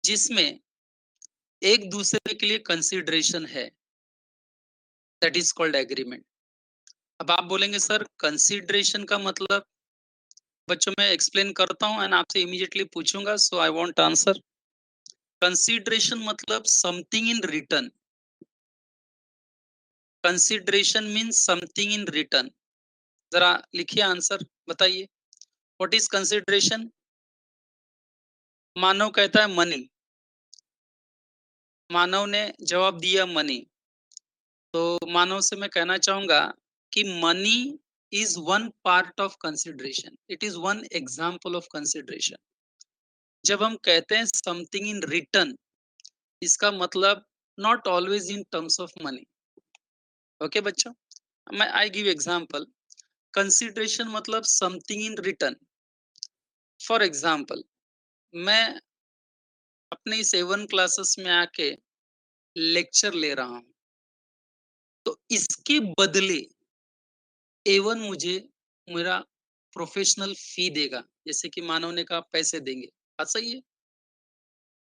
जिसमें एक दूसरे के लिए कंसिडरेशन है, दैट इज कॉल्ड एग्रीमेंट। अब आप बोलेंगे सर कंसिडरेशन का मतलब, बच्चों मैं एक्सप्लेन करता हूँ एंड आपसे इमीडिएटली पूछूंगा, सो आई वांट आंसर। कंसिडरेशन मतलब something in return. Consideration means something in return. जरा लिखिए आंसर, बताइए व्हाट इज कंसिडरेशन। मानव कहता है मनी। मानव ने जवाब दिया मनी। तो मानव से मैं कहना चाहूंगा कि money is one part of consideration, it is one example of consideration. जब हम कहते हैं समथिंग इन रिटर्न, इसका मतलब not always in terms of money. Okay बच्चों, मैं आई गिव एग्जांपल। कंसिडरेशन मतलब something in return. For example, मैं अपने इस A1 क्लासेस में आके लेक्चर ले रहा हूँ, तो इसके बदले A1 मुझे मेरा प्रोफेशनल फी देगा, जैसे कि मानव ने कहा पैसे देंगे। हाँ सही है।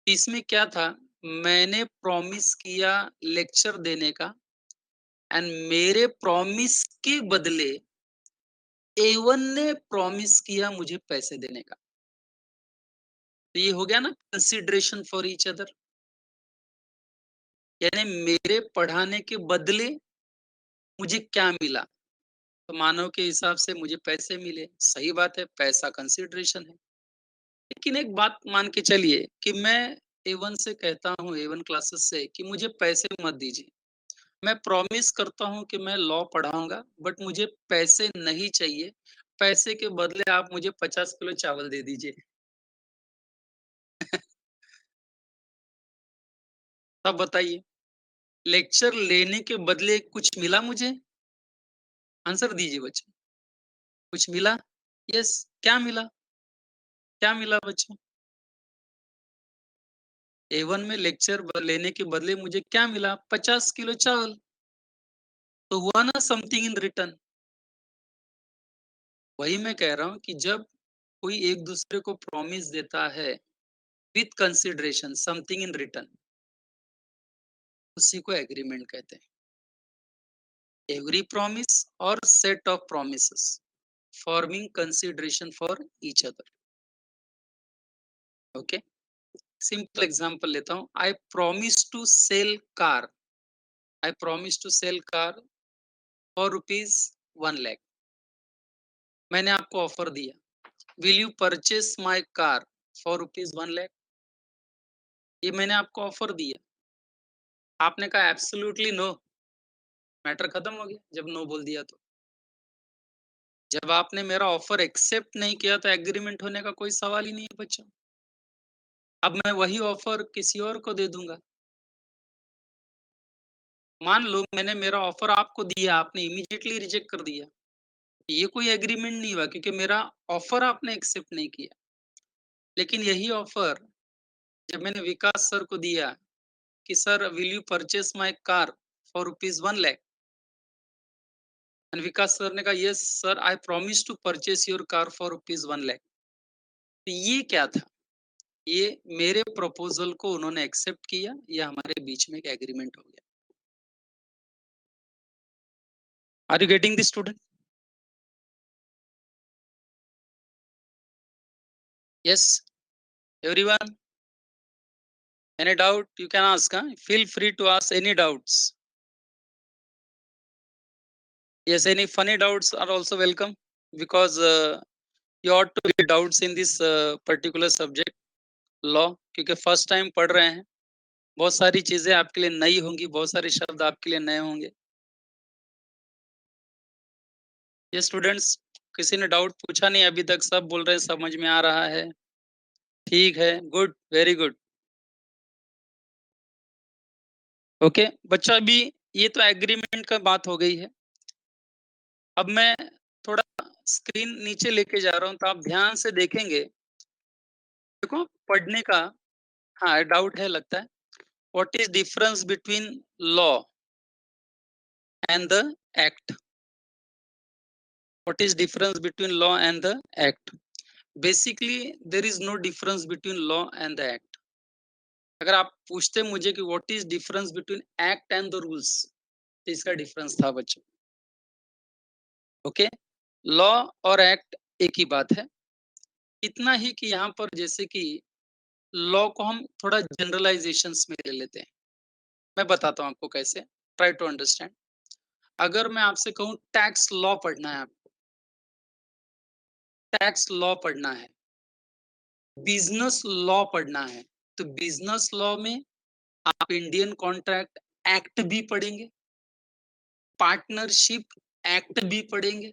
इसमें क्या था, मैंने प्रॉमिस किया लेक्चर देने का एंड मेरे प्रॉमिस के बदले A1 ने प्रॉमिस किया मुझे पैसे देने का। तो ये हो गया ना कंसिडरेशन फॉर ईच अदर, यानी मेरे पढ़ाने के बदले मुझे क्या मिला। तो मानव के हिसाब से मुझे पैसे मिले, सही बात है, पैसा कंसिडरेशन है। लेकिन एक बात मान के चलिए कि मैं A1 से कहता हूँ, A1 क्लासेस से, कि मुझे पैसे मत दीजिए, मैं प्रॉमिस करता हूँ कि मैं लॉ पढ़ाऊंगा बट मुझे पैसे नहीं चाहिए, पैसे के बदले आप मुझे 50 किलो चावल दे दीजिए। तब बताइए, लेक्चर लेने के बदले कुछ मिला मुझे? आंसर दीजिए बच्चों, कुछ मिला? यस, क्या मिला? क्या मिला बच्चों? A1 में लेक्चर लेने के बदले मुझे क्या मिला? 50 किलो चावल। तो हुआ ना समथिंग इन रिटर्न। वही मैं कह रहा हूँ कि जब कोई एक दूसरे को प्रॉमिस देता है with consideration, something in return, उसी को एग्रीमेंट कहते हैं। एवरी प्रॉमिस और set of promises forming consideration for each other. Okay, simple example लेता हूँ। I promise to sell car, I promise to sell car for ₹1 lakh. मैंने आपको ऑफर दिया, will you purchase my car for ₹1 lakh. ये मैंने आपको offer दिया, आपने कहा एब्सोल्युटली नो, मैटर खत्म हो गया जब नो बोल दिया तो। जब आपने मेरा ऑफर एक्सेप्ट नहीं किया तो एग्रीमेंट होने का कोई सवाल ही नहीं है बच्चों। अब मैं वही ऑफर किसी और को दे दूंगा। मान लो मैंने मेरा ऑफर आपको दिया, आपने इमीडिएटली रिजेक्ट कर दिया, ये कोई एग्रीमेंट नहीं हुआ क्योंकि मेरा ऑफर आपने एक्सेप्ट नहीं किया। लेकिन यही ऑफर जब मैंने विकास सर को दिया कि sir will you purchase my car for ₹1 lakh, and Vikas sir ने कहा yes sir I promise to purchase your car for ₹1 lakh. तो ये क्या था, ये मेरे प्रपोजल को उन्होंने एक्सेप्ट किया, या हमारे बीच में एक एग्रीमेंट हो गया। Are you getting this student? Yes everyone, any doubt you can ask, huh? Feel free to ask any doubts. Yes, any funny doubts are also welcome, because you ought to get doubts in this particular subject law, क्योंकि first time पढ़ रहे हैं, बहुत सारी चीजें आपके लिए नई होंगी, बहुत सारे शब्द आपके लिए नए होंगे। ये स्टूडेंट्स, किसी ने डाउट पूछा नहीं अभी तक, सब बोल रहे हैं समझ में आ रहा है, ठीक है, गुड, वेरी गुड। ओके बच्चा, अभी ये तो एग्रीमेंट का बात हो गई है। अब मैं थोड़ा स्क्रीन नीचे लेके जा रहा हूँ, तो आप ध्यान से देखेंगे। देखो पढ़ने का, हाँ डाउट है लगता है। What is difference between law and the act? What is difference between law and the act? Basically there is no difference between law and the act. अगर आप पूछते मुझे कि what is difference between act and the rules, तो इसका difference था बच्चों। Okay, law और एक्ट एक ही बात है। इतना ही कि यहाँ पर जैसे कि लॉ को हम थोड़ा जनरलाइजेशंस में ले लेते हैं। मैं बताता हूँ आपको कैसे, ट्राई टू अंडरस्टैंड। अगर मैं आपसे कहूँ टैक्स लॉ पढ़ना है आपको, टैक्स लॉ पढ़ना है, बिजनेस लॉ पढ़ना है, तो बिजनेस लॉ में आप इंडियन कॉन्ट्रैक्ट एक्ट भी पढ़ेंगे, पार्टनरशिप एक्ट भी पढ़ेंगे,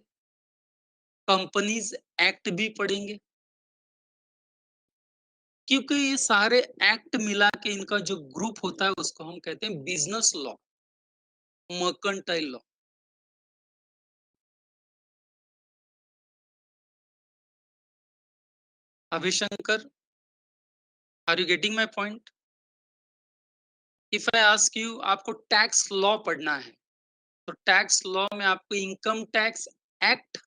कंपनीज एक्ट भी पढ़ेंगे, क्योंकि ये सारे एक्ट मिला के इनका जो ग्रुप होता है उसको हम कहते हैं business law, mercantile law. Abhishankar, are you getting my point? If I ask you आपको टैक्स लॉ पढ़ना है, तो टैक्स लॉ में आपको इनकम टैक्स एक्ट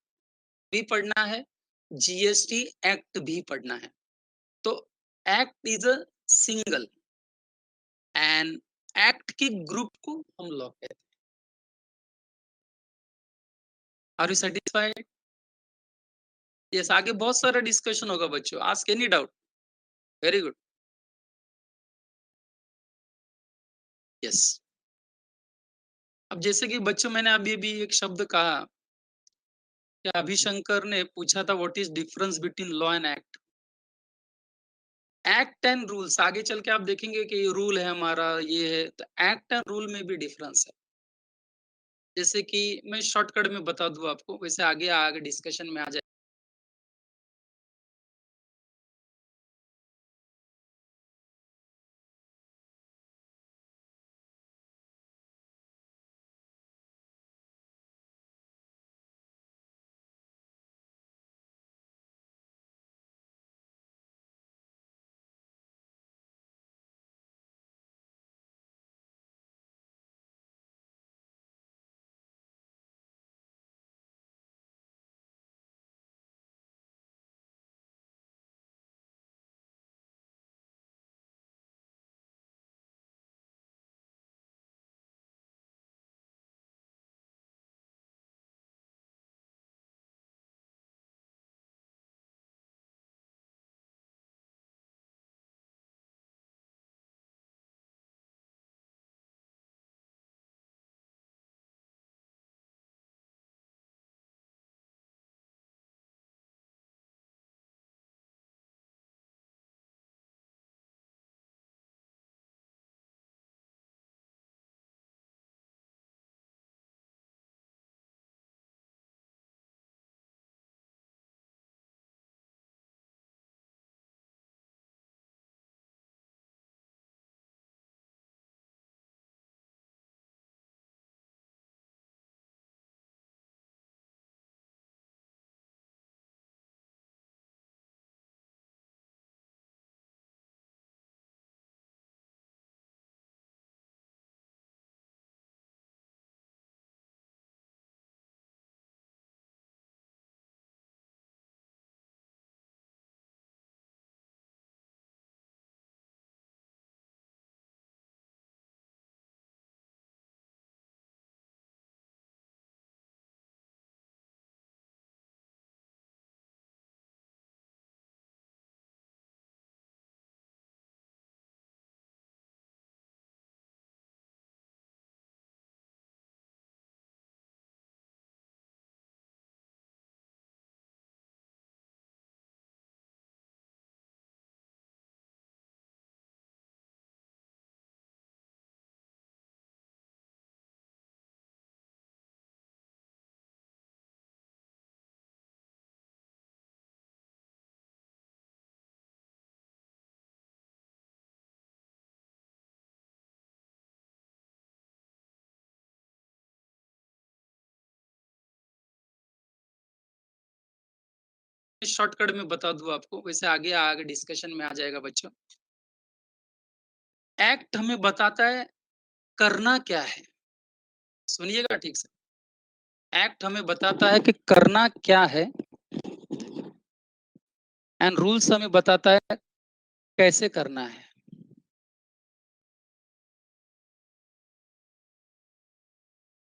भी पढ़ना है, जीएसटी एक्ट भी पढ़ना है। तो act is a single and act के ग्रुप को हम लॉ कहते हैं। Are you satisfied? यस, आगे बहुत सारा डिस्कशन होगा बच्चों, ask any doubt. Very good. Yes, अब जैसे कि बच्चों मैंने अभी भी एक शब्द कहा कि अभिशंकर ने पूछा था what is difference between law and act. Act and rules आगे चल के आप देखेंगे कि ये रूल है हमारा, ये है, तो एक्ट एंड रूल में भी डिफरेंस है। जैसे कि मैं शॉर्टकट में बता दूं आपको, वैसे आगे आगे डिस्कशन में आ जाए। शॉर्टकट में बता दूं आपको, वैसे आगे आगे डिस्कशन में आ जाएगा बच्चों। एक्ट हमें बताता है करना क्या है, सुनिएगा ठीक से। एक्ट हमें बताता है कि करना क्या है, एंड रूल्स हमें बताता है कैसे करना है।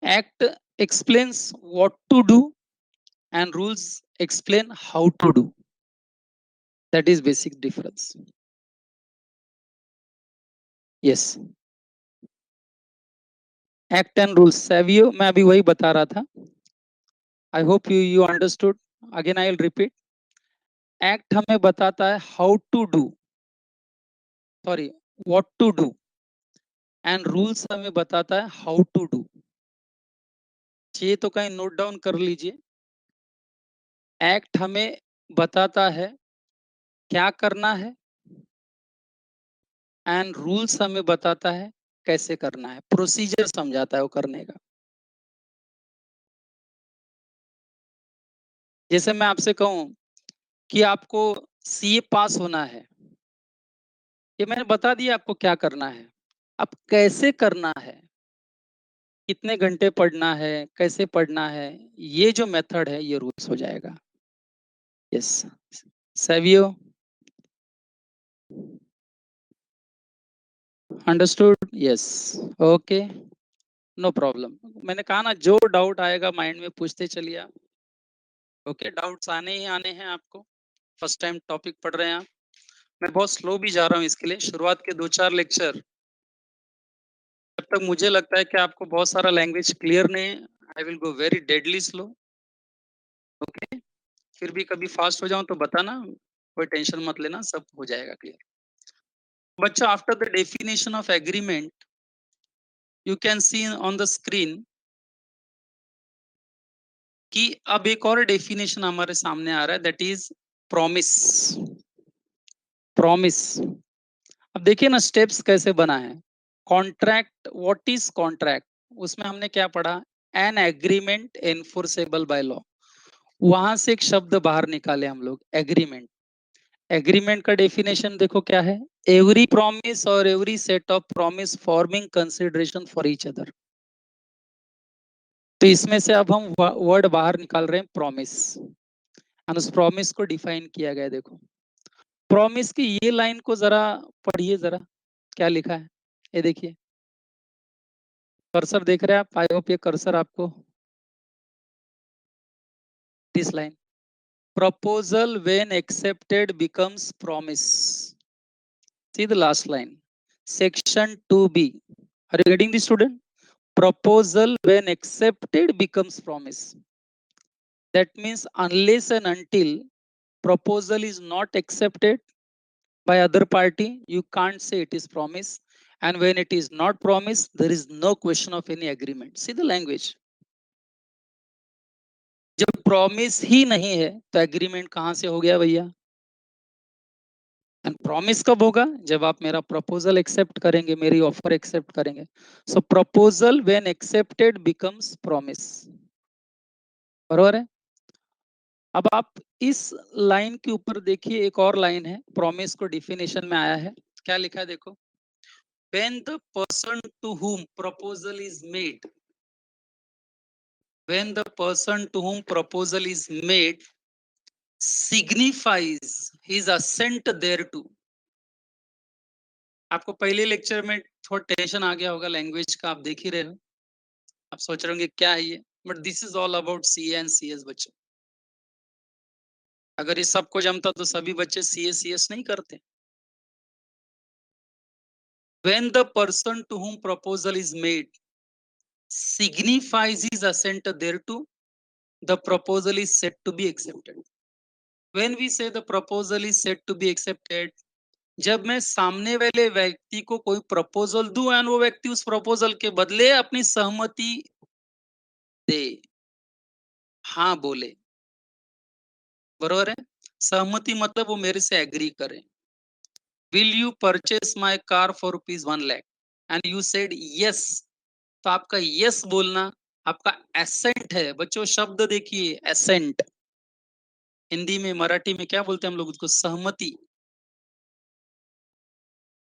Act explains what to do and rules explain how to do. That is basic difference. Yes. Act and rules. Savio, मैं अभी वही बता रहा था. I hope you understood. Again I will repeat. Act हमें बताता है how to do. Sorry, what to do. And rules हमें बताता है how to do. ये तो कहीं नोट डाउन कर लीजिए. एक्ट हमें बताता है क्या करना है एंड रूल्स हमें बताता है कैसे करना है. प्रोसीजर समझाता है वो करने का. जैसे मैं आपसे कहूं कि आपको सीए पास होना है, ये मैंने बता दिया आपको क्या करना है. अब कैसे करना है, कितने घंटे पढ़ना है, कैसे पढ़ना है, ये जो मेथड है ये रूल्स हो जाएगा. Yes. Savio, understood. Yes. Okay, no problem. मैंने कहा ना, जो डाउट आएगा माइंड में पूछते चलिए आप. ओके, डाउट्स आने ही आने हैं आपको. फर्स्ट टाइम टॉपिक पढ़ रहे हैं आप. मैं बहुत स्लो भी जा रहा हूँ इसके लिए. शुरुआत के 2-4 लेक्चर जब तक मुझे लगता है कि आपको बहुत सारा लैंग्वेज क्लियर नहीं है, I will go very deadly slow. Okay. फिर भी कभी फास्ट हो जाऊं तो बताना, कोई टेंशन मत लेना, सब हो जाएगा क्लियर. बच्चा, after the definition of agreement you can see on the screen कि अब एक और डेफिनेशन हमारे सामने आ रहा है, दैट इज प्रॉमिस. प्रॉमिस. अब देखिए ना स्टेप्स कैसे बना है. कॉन्ट्रैक्ट, व्हाट इज कॉन्ट्रैक्ट, उसमें हमने क्या पढ़ा, an agreement enforceable by law. वहां से एक शब्द बाहर निकाले हम लोग, एग्रीमेंट. एग्रीमेंट का डेफिनेशन देखो क्या है, एवरी प्रॉमिस और every set of promise forming consideration for each other. तो इसमें से अब हम वर्ड बाहर निकाल रहे हैं, प्रॉमिस. और उस प्रॉमिस को डिफाइन किया गया. देखो प्रॉमिस की ये लाइन को जरा पढ़िए, जरा क्या लिखा है ये देखिए. कर्सर देख रहे हैं आप, आई होप ये कर्सर आपको. This line, proposal when accepted becomes promise. See the last line, section 2b. Are you getting this, student? Proposal when accepted becomes promise. That means unless and until proposal is not accepted by other party, you can't say it is promise. And when it is not promise, there is no question of any agreement. See the language. जब promise ही नहीं है तो agreement कहां से हो गया भैया. And promise कब होगा, जब आप मेरा प्रपोजल एक्सेप्ट करेंगे, मेरी ऑफर एक्सेप्ट करेंगे. So proposal when accepted becomes promise. बरोबर है. अब आप इस लाइन के ऊपर देखिए, एक और लाइन है, प्रॉमिस को डिफिनेशन में आया है. क्या लिखा है देखो, when the person to whom proposal is made, when the person to whom proposal is made signifies his assent thereto. आपको पहले लेक्चर में थोड़ा टेंशन आ गया होगा लैंग्वेज का, आप देख ही रहे हो. आप सोच रहे होंगे क्या है ये, but this is all about C and C S. बच्चे, अगर ये सबको जमता तो सभी बच्चे सी एस नहीं करते. When the person to whom proposal is made signifies his assent thereto, the proposal is said to be accepted. When we say the proposal is said to be accepted, जब मैं सामने वाले व्यक्ति को कोई proposal दूं एंड वो व्यक्ति उस प्रपोजल के बदले अपनी सहमति दे, हाँ बोले. बरोबर है. सहमति मतलब वो मेरे से एग्री करे. Will you purchase my car for ₹1 lakh and you said yes. तो आपका यस बोलना आपका एसेंट है. बच्चों शब्द देखिए, एसेंट. हिंदी में, मराठी में क्या बोलते हैं हम लोग उसको, सहमति.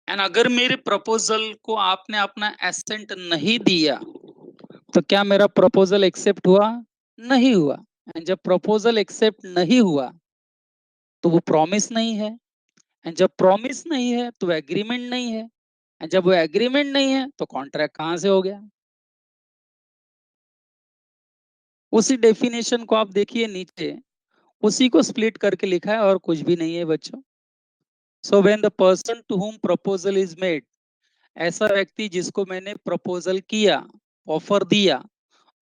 एंड अगर मेरे प्रपोजल को आपने अपना एसेंट नहीं दिया तो क्या मेरा प्रपोजल एक्सेप्ट हुआ, नहीं हुआ. एंड जब प्रपोजल एक्सेप्ट नहीं हुआ तो वो प्रॉमिस नहीं है. एंड जब प्रॉमिस नहीं है तो एग्रीमेंट नहीं है. एंड जब वो एग्रीमेंट नहीं है तो कॉन्ट्रैक्ट कहां से हो गया. उसी डेफिनेशन को आप देखिए नीचे, उसी को स्प्लिट करके लिखा है और कुछ भी नहीं है बच्चों। So when the person to whom proposal is made, ऐसा व्यक्ति जिसको मैंने प्रपोजल किया, ऑफर दिया,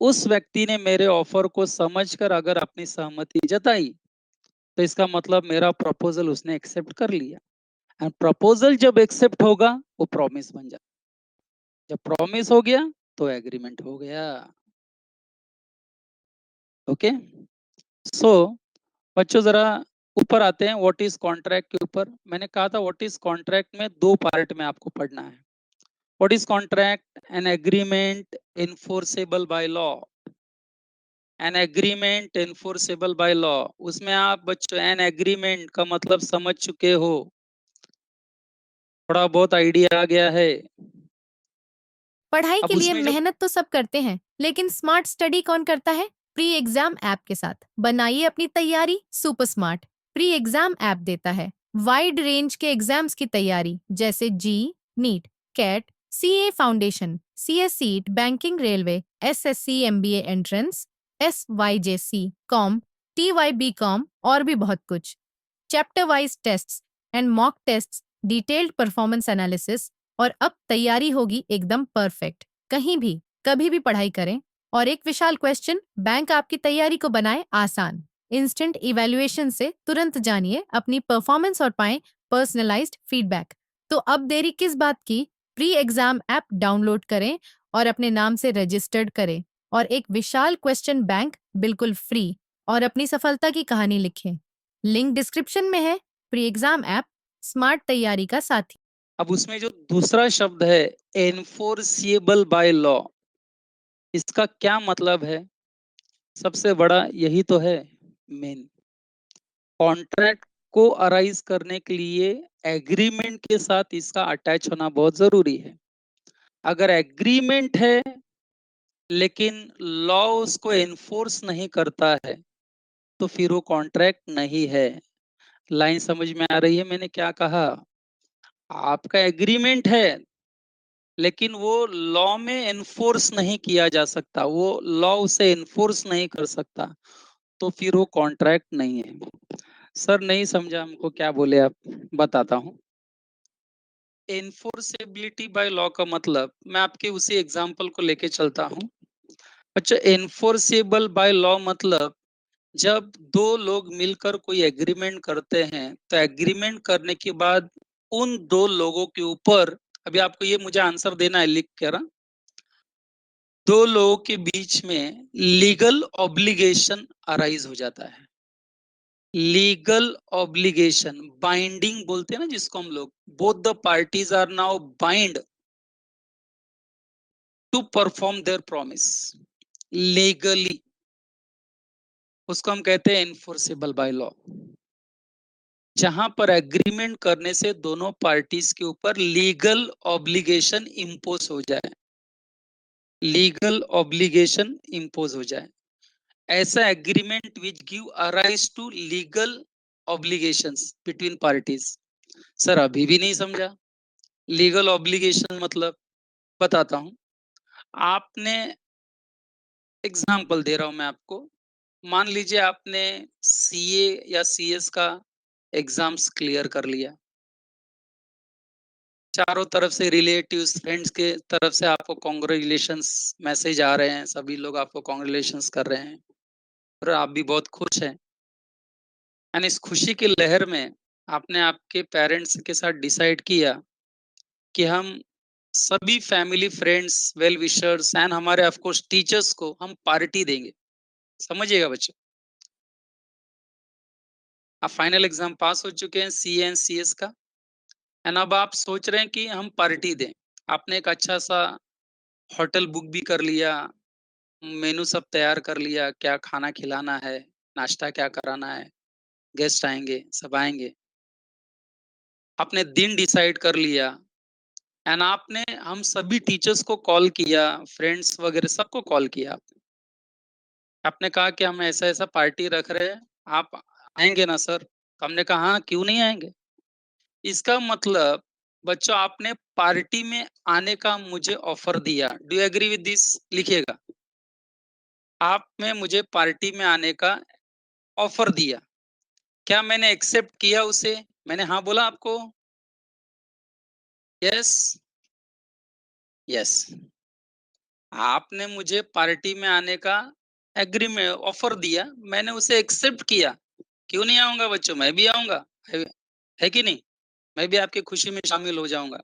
उस व्यक्ति ने मेरे ऑफर को समझकर अगर अपनी सहमति जताई, तो इसका मतलब मेरा प्रपोजल उसने एक्सेप्ट कर लिया। एंड प्रपोजल जब एक्सेप्ट होगा, वो प्रॉमिस बन जाता। जब प्रॉमिस हो गया, तो एग्रीमेंट हो गया। ओके। सो बच्चों जरा ऊपर आते हैं, व्हाट इज कॉन्ट्रैक्ट के ऊपर। मैंने कहा था व्हाट इज कॉन्ट्रैक्ट में दो पार्ट में आपको पढ़ना है। What is contract? An agreement enforceable by law. An agreement enforceable by law, उसमें आप बच्चों एन एग्रीमेंट का मतलब समझ चुके हो, थोड़ा बहुत आइडिया आ गया है। पढ़ाई अब के लिए उसमें जो मेहनत तो सब करते हैं, लेकिन स्मार्ट स्टडी कौन करता है? प्री एग्जाम ऐप के साथ बनाइए अपनी तैयारी super smart. Pre exam app देता है वाइड रेंज के एग्जाम्स की तैयारी, जैसे JEE, NEET, CAT, CA foundation, CS CET, banking, railway, SSC, MBA entrance, SYJC, com, TYB com और भी बहुत कुछ। Chapter wise tests and mock tests, detailed performance analysis, और अब तैयारी होगी एकदम परफेक्ट। कहीं भी कभी भी पढ़ाई करें। और एक विशाल क्वेश्चन बैंक आपकी तैयारी को बनाए आसान। इंस्टेंट इवैल्यूएशन से तुरंत जानिए अपनी परफॉर्मेंस और पाएं पर्सनलाइज्ड फीडबैक। तो अब देरी किस बात की? प्री एग्जाम ऐप डाउनलोड करें और अपने नाम से रजिस्टर्ड करें और एक विशाल क्वेश्चन बैंक बिल्कुल फ्री और अपनी सफलता की कहानी लिखें। लिंक डिस्क्रिप्शन में है। प्री एग्जाम ऐप स्मार्ट तैयारी का साथी। अब उसमें जो दूसरा शब्द है एनफोर्सिएबल बाय लॉ, इसका क्या मतलब है? सबसे बड़ा यही तो है मेन। कॉन्ट्रैक्ट को अराइज करने के लिए एग्रीमेंट के साथ इसका अटैच होना बहुत जरूरी है। अगर एग्रीमेंट है लेकिन लॉ उसको एनफोर्स नहीं करता है, तो फिर वो कॉन्ट्रैक्ट नहीं है। लाइन समझ में आ रही है मैंने क्या कहा? आपका एग्रीमेंट है लेकिन वो लॉ में एनफोर्स नहीं किया जा सकता, वो लॉ उसे एनफोर्स नहीं कर सकता, तो फिर वो कॉन्ट्रैक्ट नहीं है। सर नहीं समझा हमको क्या बोले आप, बताता हूँ। एनफोर्सेबिलिटी बाय लॉ का मतलब, मैं आपके उसी एग्जांपल को लेके चलता हूँ। अच्छा, एनफोर्सेबल बाय लॉ मतलब जब दो लोग मिलकर कोई एग्रीमेंट करते हैं, तो एग्रीमेंट करने के बाद उन दो लोगों के ऊपर, अभी आपको ये मुझे आंसर देना है लिख कर, दो लोगों के बीच में लीगल ऑब्लिगेशन अराइज हो जाता है। लीगल ऑब्लिगेशन, बाइंडिंग बोलते हैं ना जिसको हम लोग, both the parties are now bind to perform their promise legally, उसको हम कहते हैं एनफोर्सेबल बाय लॉ। जहां पर एग्रीमेंट करने से दोनों पार्टीज के ऊपर लीगल ऑब्लिगेशन इम्पोज हो जाए, लीगल ऑब्लिगेशन इम्पोज हो जाए, ऐसा agreement which give arise to legal obligations between parties. Sir अभी भी नहीं समझा लीगल ऑब्लिगेशन मतलब? बताता हूं। आपने, एग्जांपल दे रहा हूं मैं आपको, मान लीजिए आपने सीए या सीएस का एग्जाम्स क्लियर कर लिया, चारों तरफ से रिलेटिव्स फ्रेंड्स के तरफ से आपको कॉन्ग्रेचुलेशंस मैसेज आ रहे हैं, सभी लोग आपको कॉन्ग्रेचुलेशंस कर रहे हैं और आप भी बहुत खुश हैं। एंड इस खुशी की लहर में आपने आपके पेरेंट्स के साथ डिसाइड किया कि हम सभी family friends well wishers and हमारे ऑफ कोर्स टीचर्स को हम पार्टी देंगे। समझिएगा बच्चों, आप फाइनल एग्जाम पास हो चुके हैं सी एन सी एस का, एंड अब आप सोच रहे हैं कि हम पार्टी दें। आपने एक अच्छा सा होटल बुक भी कर लिया, मेनू सब तैयार कर लिया, क्या खाना खिलाना है, नाश्ता क्या कराना है, गेस्ट आएंगे, सब आएंगे, आपने दिन डिसाइड कर लिया। एंड आपने हम सभी टीचर्स को कॉल किया, फ्रेंड्स वगैरह सबको कॉल किया। आपने कहा कि हम ऐसा ऐसा पार्टी रख रहे हैं, आप आएंगे ना सर? तो हमने कहा हाँ, क्यों नहीं आएंगे। इसका मतलब बच्चों आपने पार्टी में आने का मुझे ऑफर दिया। Do you agree with this? लिखिएगा। आपने मुझे पार्टी में आने का ऑफर दिया, क्या मैंने एक्सेप्ट किया उसे? मैंने हाँ बोला आपको? Yes, yes. आपने मुझे पार्टी में आने का एग्रीमेंट ऑफर दिया, मैंने उसे एक्सेप्ट किया। क्यों नहीं आऊंगा बच्चों, मैं भी आऊंगा। है कि नहीं? मैं भी आपकी खुशी में शामिल हो जाऊंगा।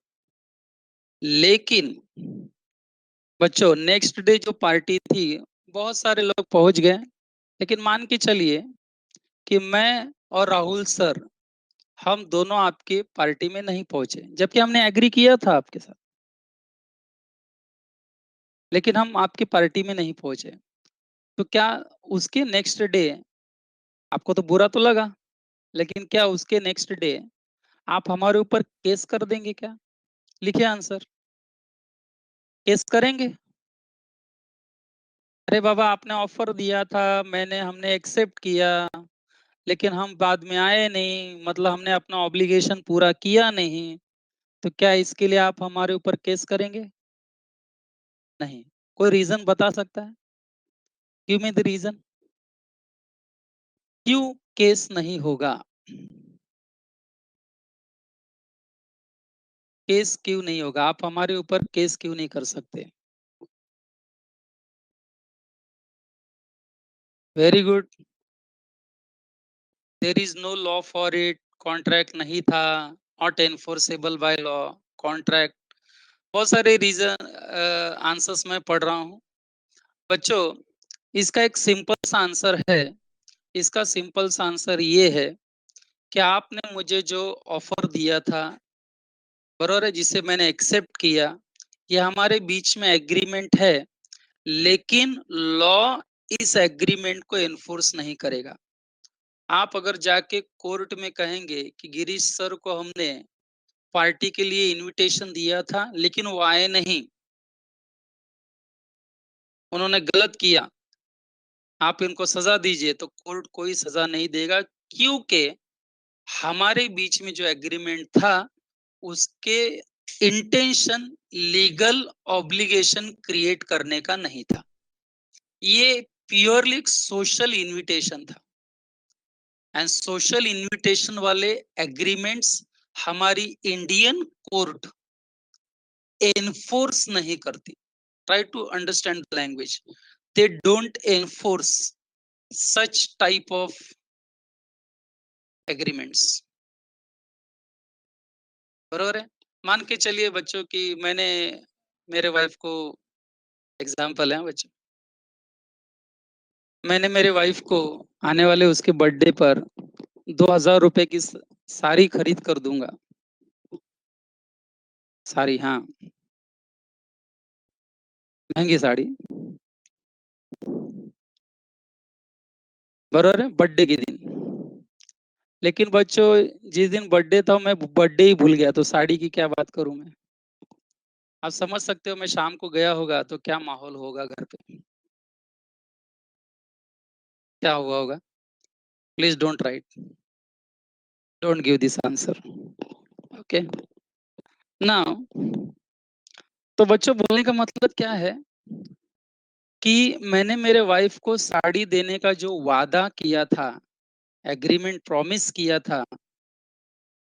लेकिन बच्चों नेक्स्ट डे जो पार्टी थी, बहुत सारे लोग पहुंच गए, लेकिन मान के चलिए कि मैं और राहुल सर, हम दोनों आपके पार्टी में नहीं पहुंचे, जबकि हमने एग्री किया था आपके साथ, लेकिन हम आपकी पार्टी में नहीं पहुंचे। तो क्या उसके नेक्स्ट डे आपको तो बुरा तो लगा, लेकिन क्या उसके नेक्स्ट डे आप हमारे ऊपर केस कर देंगे क्या? लिखिए आंसर। केस करेंगे? अरे बाबा, आपने ऑफर दिया था, हमने एक्सेप्ट किया, लेकिन हम बाद में आए नहीं, मतलब हमने अपना ऑब्लिगेशन पूरा किया नहीं, तो क्या इसके लिए आप हमारे ऊपर केस करेंगे? नहीं। कोई रीजन बता सकता है? Give me the reason. क्यों केस नहीं होगा? केस क्यों नहीं होगा? आप हमारे ऊपर केस क्यों नहीं कर सकते? Very good. There is no law for it. Contract नहीं था। Not enforceable by law. Contract. बहुत सारे रीजन आंसर्स मैं पढ़ रहा हूँ बच्चों। इसका एक सिंपल सा आंसर है। इसका सिंपल सा आंसर ये है कि आपने मुझे जो ऑफर दिया था, बरोबर है, जिसे मैंने एक्सेप्ट किया, ये हमारे बीच में एग्रीमेंट है, लेकिन लॉ इस एग्रीमेंट को एनफोर्स नहीं करेगा। आप अगर जाके कोर्ट में कहेंगे कि गिरीश सर को हमने पार्टी के लिए इनविटेशन दिया था, लेकिन वो आए नहीं, उन्होंने गलत किया, आप इनको सजा दीजिए, तो कोर्ट कोई सजा नहीं देगा, क्योंकि हमारे बीच में जो एग्रीमेंट था, उसके इंटेंशन लीगल ऑब्लिगेशन क्रिएट करने का नहीं था। ये प्योरली सोशल इनविटेशन था, एंड सोशल इनविटेशन वाले एग्रीमेंट्स हमारी इंडियन कोर्ट एनफोर्स नहीं करती। Try to understand the language. They don't enforce such type of agreements. बरोबर है? मान के चलिए बच्चों कि मैंने मेरे वाइफ को, एग्जाम्पल है बच्चों, मैंने मेरे वाइफ को आने वाले उसके बर्थडे पर 2,000 रुपए की साड़ी खरीद कर दूंगा। साड़ी, हाँ, महंगी साड़ी, बरोबर है, बर्थडे के दिन। लेकिन बच्चों, जिस दिन बर्थडे था मैं बर्थडे ही भूल गया, तो साड़ी की क्या बात करूं मैं? आप समझ सकते हो, मैं शाम को गया होगा तो क्या माहौल होगा घर पे, क्या हुआ होगा? Please don't write, don't give this answer. Okay. Now, तो बच्चों बोलने का मतलब क्या है कि मैंने मेरे वाइफ को साड़ी देने का जो वादा किया था, एग्रीमेंट प्रॉमिस किया था,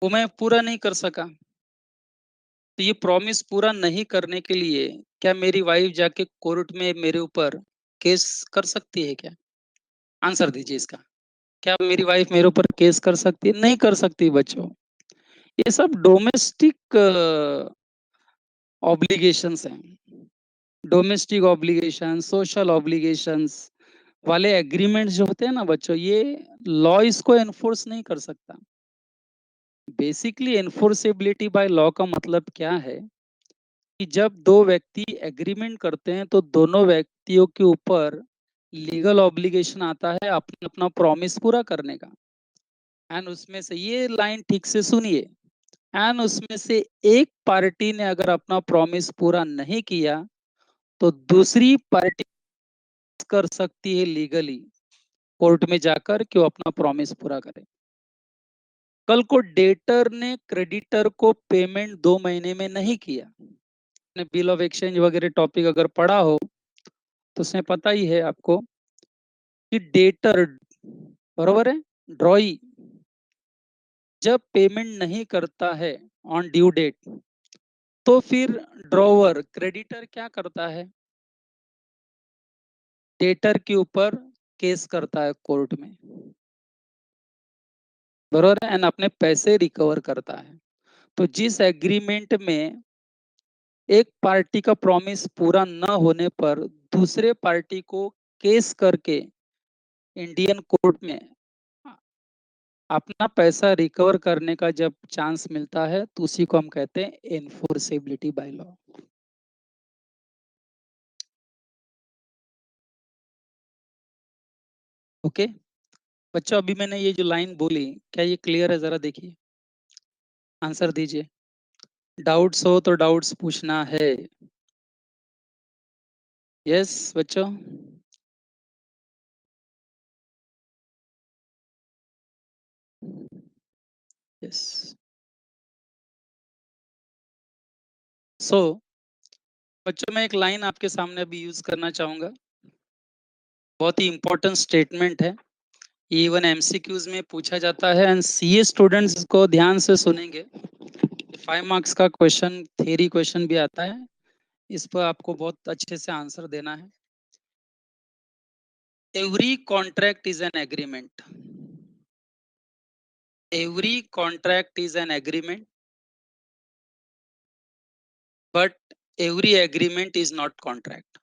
वो मैं पूरा नहीं कर सका। तो ये प्रॉमिस पूरा नहीं करने के लिए क्या मेरी वाइफ जाके कोर्ट में मेरे ऊपर केस कर सकती है क्या? आंसर दीजिए इसका। क्या मेरी वाइफ मेरे ऊपर केस कर सकती है? नहीं कर सकती बच्चों। ये सब डोमेस्टिक ऑब्लिगेशंस हैं। डोमेस्टिक ऑब्लिगेशन, सोशल ऑब्लिगेशंस वाले एग्रीमेंट्स जो होते हैं ना बच्चों, ये लॉ इसको एनफोर्स नहीं कर सकता। बेसिकली एनफोर्सेबिलिटी बाय लॉ का मतलब क्या है कि जब दो व्यक्ति एग्रीमेंट करते हैं, तो दोनों व्यक्तियों के ऊपर लीगल ऑब्लिगेशन आता है अपना अपना प्रॉमिस पूरा करने का। एंड उसमें से ये लाइन ठीक से सुनिए, एंड उसमें से एक पार्टी ने अगर अपना प्रॉमिस पूरा नहीं किया, तो दूसरी पार्टी कर सकती है लीगली कोर्ट में जाकर कि वो अपना प्रॉमिस पूरा करे। कल को डेटर ने क्रेडिटर को पेमेंट 2 महीने में नहीं किया, ने बिल ऑफ एक्सचेंज वगैरह टॉपिक अगर पढ़ा हो तो उसमें पता ही है आपको कि डेटर, बरोबर है, ड्रॉई जब पेमेंट नहीं करता है ऑन ड्यू डेट, तो फिर ड्रॉवर क्रेडिटर क्या करता है, डेटर के ऊपर केस करता है कोर्ट में, बरोबर है, एंड अपने पैसे रिकवर करता है। तो जिस एग्रीमेंट में एक पार्टी का प्रॉमिस पूरा न होने पर दूसरे पार्टी को केस करके इंडियन कोर्ट में अपना पैसा रिकवर करने का जब चांस मिलता है, तो उसी को हम कहते हैं एनफोर्सेबिलिटी बाय लॉ। ओके बच्चों, अभी मैंने ये जो लाइन बोली, क्या ये क्लियर है? जरा देखिए, आंसर दीजिए। डाउट्स हो तो डाउट्स पूछना है। यस बच्चों। यस। सो बच्चों, मैं एक लाइन आपके सामने अभी यूज करना चाहूंगा, बहुत ही इंपॉर्टेंट स्टेटमेंट है, इवन एमसीक्यूज में पूछा जाता है, एंड सीए स्टूडेंट्स को ध्यान से सुनेंगे, 5 मार्क्स का क्वेश्चन, थ्योरी क्वेश्चन भी आता है, इस पर आपको बहुत अच्छे से आंसर देना है। Every contract is an agreement, every contract is an agreement, but every agreement is not contract.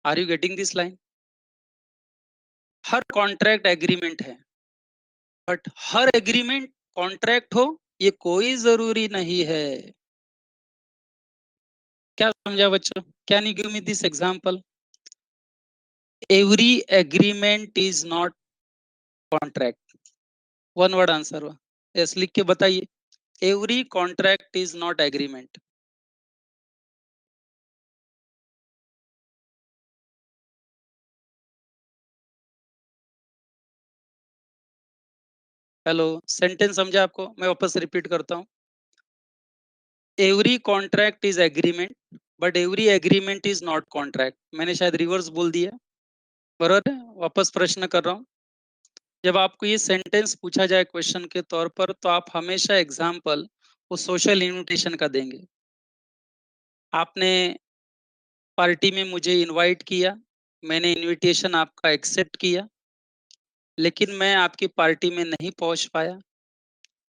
Are you getting this line? हर कॉन्ट्रैक्ट एग्रीमेंट है, बट हर एग्रीमेंट कॉन्ट्रैक्ट हो ये कोई जरूरी नहीं है। क्या समझा बच्चों? Can you give me this example? Every agreement is not contract, one word answer हुआ। यस, लिख के बताइए। Every contract is not agreement. Hello, sentence समझा आपको? मैं वापस रिपीट करता हूँ। Every contract is agreement, but every agreement is not contract. मैंने शायद रिवर्स बोल दिया, बराबर है? वापस प्रश्न कर रहा हूँ। जब आपको ये सेंटेंस पूछा जाए क्वेश्चन के तौर पर, तो आप हमेशा एग्जाम्पल वो सोशल इन्विटेशन का देंगे। आपने पार्टी में मुझे इनवाइट किया, मैंने इनविटेशन आपका एक्सेप्ट किया, लेकिन मैं आपकी पार्टी में नहीं पहुंच पाया।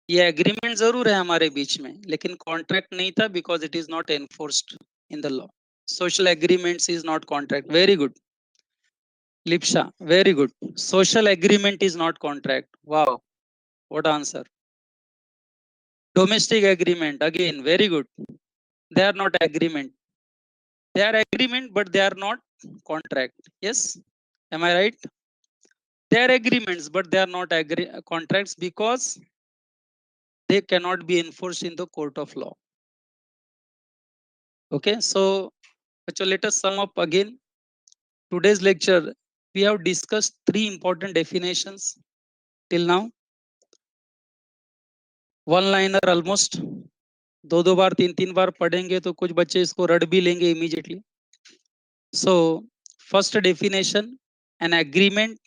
ये एग्रीमेंट जरूर है हमारे बीच में, लेकिन कॉन्ट्रैक्ट नहीं था, because it is not enforced in the law. Social agreements is not contract. Very good Lipsha, very good. Social agreement is not contract. Wow, what answer. Domestic agreement, again, very good. They are not agreement. They are agreement, but they are not contract. Yes, am I right? They are agreements, but they are not contracts, because they cannot be enforced in the court of law. Okay, so let us sum up again. Today's lecture, we have discussed 3 important definitions till now. One liner almost. दो बार, तीन बार पढ़ेंगे तो कुछ बच्चे इसको रट भी लेंगे immediately. So, first definition, an agreement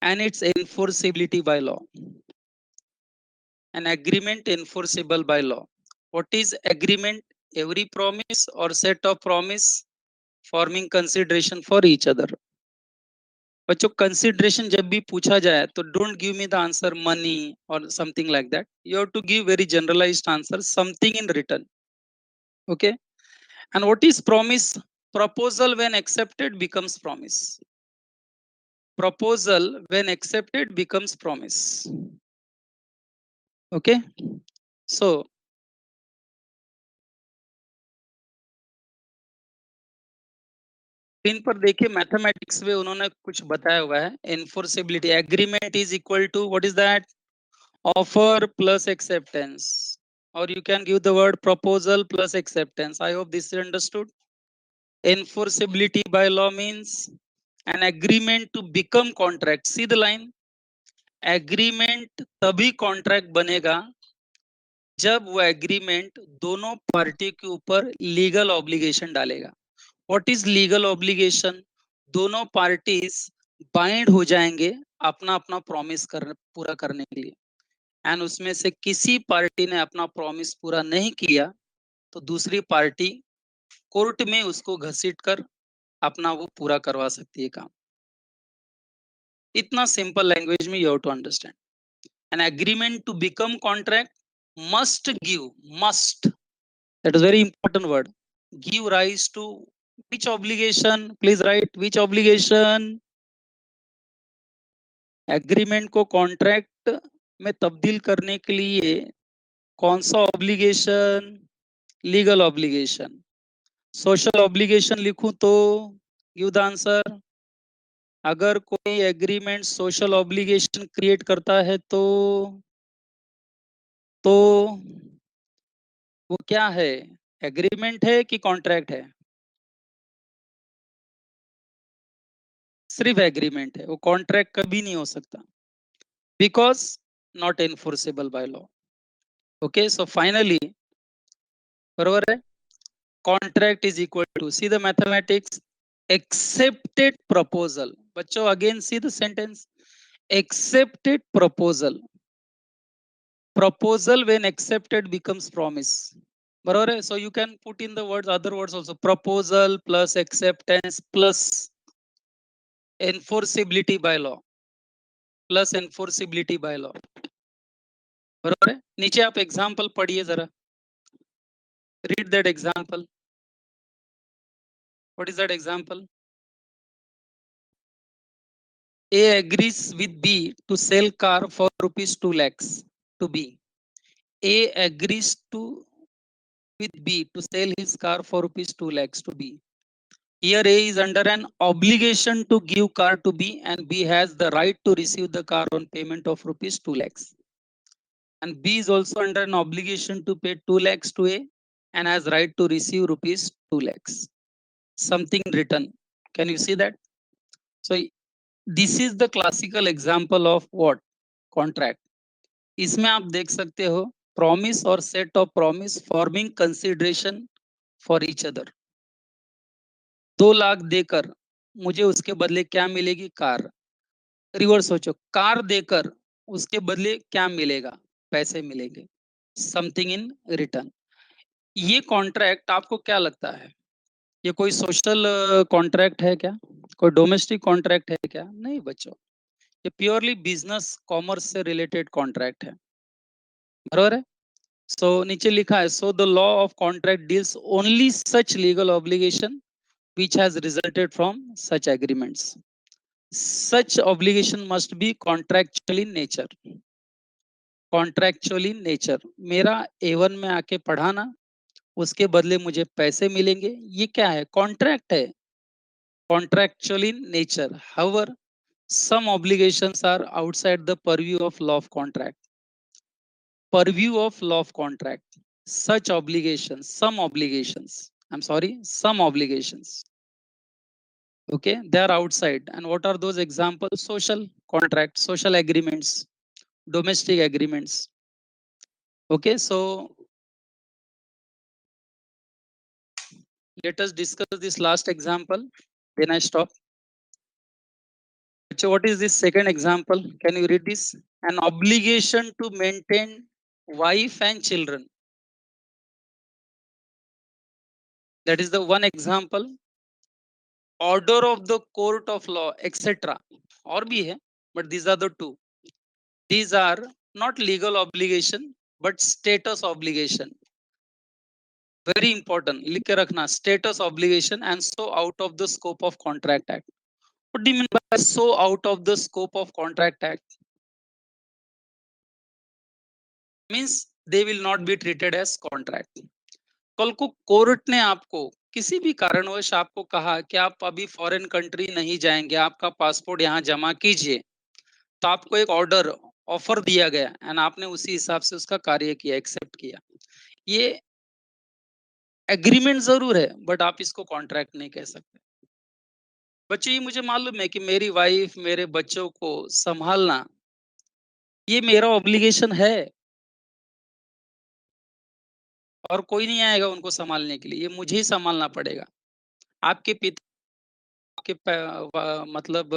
and its enforceability by law. An agreement enforceable by law. What is agreement? Every promise or set of promise forming consideration for each other. बच्चों, consideration जब भी पूछा जाए तो don't give me the answer money or something like that. You have to give very generalized answer, something in written. Okay. And what is promise? Proposal when accepted becomes promise. Proposal when accepted becomes promise. Okay. So screen पर देखिए, mathematics में उन्होंने कुछ बताया हुआ है. Enforceability, agreement is equal to, what is that? Offer plus acceptance, और you can give the word proposal plus acceptance. I hope this is understood. Enforceability by law means an agreement to become contract. See the line. Agreement तभी contract बनेगा जब वो agreement दोनों party के ऊपर legal obligation डालेगा. What is legal obligation? दोनों parties bind हो जाएंगे अपना अपना प्रॉमिस पूरा करने के लिए, एंड उसमें से किसी पार्टी ने अपना प्रॉमिस पूरा नहीं किया तो दूसरी पार्टी कोर्ट में उसको घसीट कर अपना वो पूरा करवा सकती है काम। इतना सिंपल लैंग्वेज में you have to understand. An agreement to become contract must give, must, that is very important word, give rise to which obligation, please write which obligation। Agreement को कॉन्ट्रैक्ट में तब्दील करने के लिए कौन सा obligation? Legal obligation. Social obligation लिखूं तो गिव द आंसर। अगर कोई एग्रीमेंट सोशल ऑब्लिगेशन क्रिएट करता है तो वो क्या है? एग्रीमेंट है कि कॉन्ट्रैक्ट है? सिर्फ एग्रीमेंट है, वो कॉन्ट्रैक्ट कभी नहीं हो सकता, because not enforceable by law. Okay, so finally, बरोबर है, contract is equal to, see the mathematics, accepted proposal। बच्चों again see the sentence, accepted proposal, proposal when accepted becomes promise, बरोबर है। So you can put in the words, other words also, proposal plus acceptance plus enforceability by law, plus enforceability by law, बरोबर है। नीचे आप example पढ़िए जरा, read that example. What is that example? A agrees with B to sell car for rupees 2 lakhs to B. A agrees with B to sell his car for rupees 2 lakhs to B. Here A is under an obligation to give car to B and B has the right to receive the car on payment of rupees 2 lakhs. And B is also under an obligation to pay 2 lakhs to A and has right to receive rupees 2 lakhs. Something written. Can you see that? So this is the classical example of what? Contract. इसमें आप देख सकते हो promise और set of promise forming consideration for each other. 2 lakh देकर मुझे उसके बदले क्या मिलेगी? कार। रिवर्स सोचो, कार देकर उसके बदले क्या मिलेगा? पैसे मिलेंगे, समथिंग इन रिटर्न। ये कॉन्ट्रैक्ट आपको क्या लगता है, ये कोई सोशल कॉन्ट्रैक्ट है क्या? कोई डोमेस्टिक कॉन्ट्रैक्ट है क्या? नहीं बच्चों, ये प्योरली बिजनेस कॉमर्स से रिलेटेड कॉन्ट्रैक्ट है, बराबर है। सो नीचे लिखा है, so the law of contract deals only such legal obligation which has resulted from such agreements. Such obligation must be contractual in nature. Contractual in nature, मेरा A1 में आके पढ़ाना, उसके बदले मुझे पैसे मिलेंगे, ये क्या है? कॉन्ट्रैक्ट है, contractual in nature. However, some obligations are outside the purview of law of contract. Purview of law of contract. Such obligations, some obligations, I'm sorry, some obligations, okay, they are outside. And what are those examples? Social contract, social agreements, domestic agreements. Okay, so let us discuss this last example, then I stop. So what is this second example? Can you read this? An obligation to maintain wife and children. That is the one example. Order of the court of law, etc. और भी है, but these are the two. These are not legal obligation but status obligation. Very important, लिख के रखना, status obligation and so out of the scope of contract act. What do you mean by so out of the scope of contract act? Means they will not be treated as contract. कल को court ने आपको किसी भी कारणवश आपको कहा कि आप अभी फॉरेन कंट्री नहीं जाएंगे, आपका पासपोर्ट यहाँ जमा कीजिए, तो आपको एक ऑर्डर, ऑफर दिया गया एंड आपने उसी हिसाब से उसका कार्य किया, एक्सेप्ट किया। ये एग्रीमेंट जरूर है बट आप इसको कॉन्ट्रैक्ट नहीं कह सकते। बच्चे, ये मुझे मालूम है कि मेरी वाइफ, मेरे बच्चों को संभालना, ये मेरा ऑब्लिगेशन है और कोई नहीं आएगा उनको संभालने के लिए, ये मुझे ही संभालना पड़ेगा। आपके पिता आपके मतलब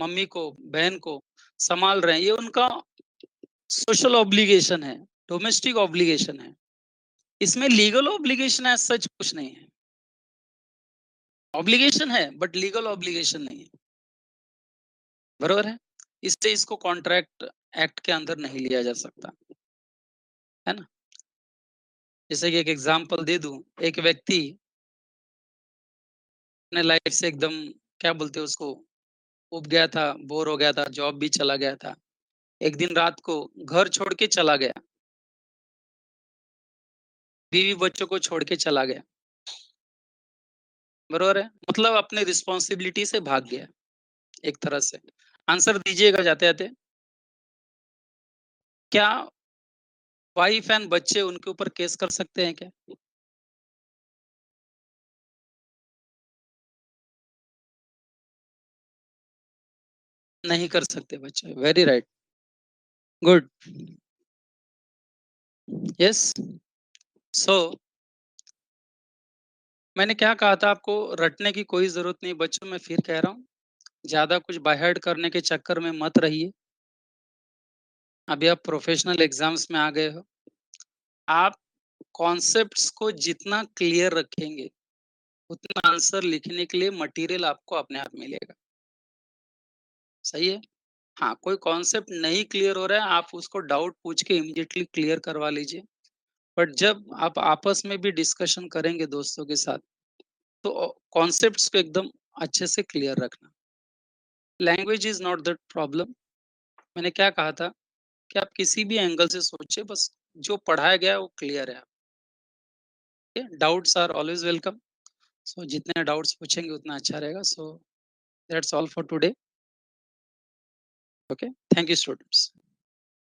मम्मी को, बहन को संभाल रहे हैं, ये उनका सोशल ऑब्लिगेशन है, डोमेस्टिक ऑब्लिगेशन है। इसमें लीगल ऑब्लिगेशन एज़ सच कुछ नहीं है। ऑब्लिगेशन है बट लीगल ऑब्लिगेशन नहीं है। बरोबर है? इसलिए इसको कॉन्ट्रैक्ट एक्ट के अंदर नहीं लिया जा सकता, है ना? जैसे कि एक एग्जांपल दे दूं, एक व्यक्ति अपने लाइफ से एकदम, क्या बोलते हैं उसको, उब गया था, बोर हो गया था, जॉब भी चला गया था। एक दिन रात को घर छोड़ के चला गया, बीवी बच्चों को छोड़ के चला गया। बरोबर है? मतलब अपने रिस्पॉन्सिबिलिटी से भाग गया एक तरह से। आंसर दीजिएगा जाते जाते, क्या वाइफ एंड बच्चे उनके ऊपर केस कर सकते हैं क्या? नहीं कर सकते बच्चे। Very right, good, yes. So मैंने क्या कहा था आपको, रटने की कोई जरूरत नहीं बच्चों, मैं फिर कह रहा हूँ, ज्यादा कुछ बाय करने के चक्कर में मत रहिए। अभी आप प्रोफेशनल एग्जाम्स में आ गए हो। आप कॉन्सेप्ट्स को जितना क्लियर रखेंगे, उतना आंसर लिखने के लिए मटेरियल आपको अपने आप मिलेगा। सही है? हाँ, कोई कॉन्सेप्ट नहीं क्लियर हो रहा है, आप उसको डाउट पूछ के इमीडिएटली क्लियर करवा लीजिए। बट जब आप आपस में भी डिस्कशन करेंगे दोस्तों के साथ, तो कॉन्सेप्ट्स को एकदम अच्छे से क्लियर रखना। Language is not the problem. मैंने क्या कहा था कि आप किसी भी एंगल से सोचिए, बस जो पढ़ाया गया है वो क्लियर है। Doubts are always welcome. So जितने डाउट्स पूछेंगे उतना अच्छा रहेगा। So that's all for today. Okay, thank you students.